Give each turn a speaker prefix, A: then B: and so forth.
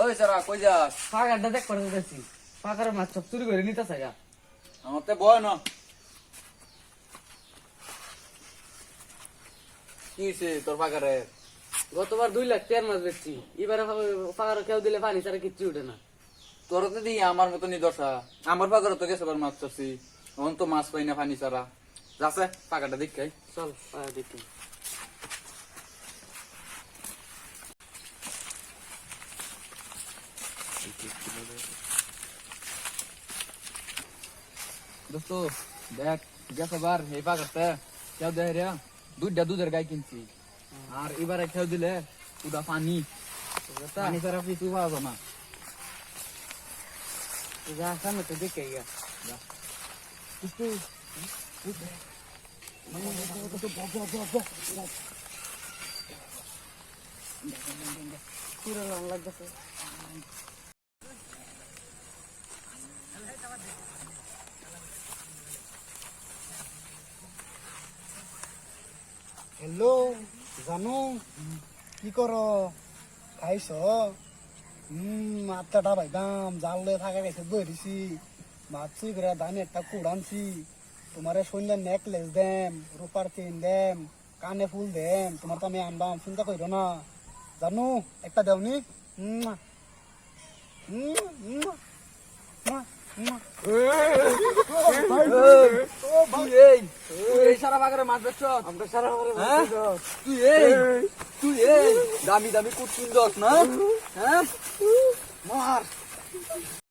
A: ওই সারা কই যাস?
B: পাকারটা দেখ করে দিতেছি। পাকার মাছ সব চুরি করে নিতেছে গা।
A: আমার তো বয় না। কি হইছে তোর পাকারে?
B: গতবার 2 লাখ টাকার মাছ বেচছি, এবারে পাকার কেউ দিলে পানি ছাড়া কিচ্ছু উঠে না।
A: তোর তো দিই আমার মতনই দশা। আমার পাকারে তো গেছে মাছ চাচ্ছি, এখন তো মাছ পাই না পানি ছাড়া। যাচ্ছে পাকাটা দেখাই।
B: চল দেখি।
A: দোস্ত দেখ গেছে বার এই পাকারটা কেউ দেয় রে, দুইটা দুধের গাই কিনছি। আর এবারে কেউ দিলে উদা পানি পানি ছাড়া কিছু পাওয়া যায় না।
B: যা সামনে তো দেখে গিয়া। পুরো রং লাগতেছে।
C: হ্যালো জানো কি করো? খাইছ? আত্মাটা ভাইদাম জানলে থাকা গেছে ধরেছি মাছ চুই করে দামি একটা কুড়ানছি। তোমার সন্ধ্যার নেকলেস দেম, রূপার চেন দেম, কানে ফুল দেম, তোমার তো আমি আনবাম, চিন্তা করো না। জানো একটা দেওনি?
A: এই সারা পাকারে মাছ বেচছ?
B: আমরা সারা
A: হ্যাঁ? তুই এই দামি দামি কুট কিনছস না? হ্যাঁ মার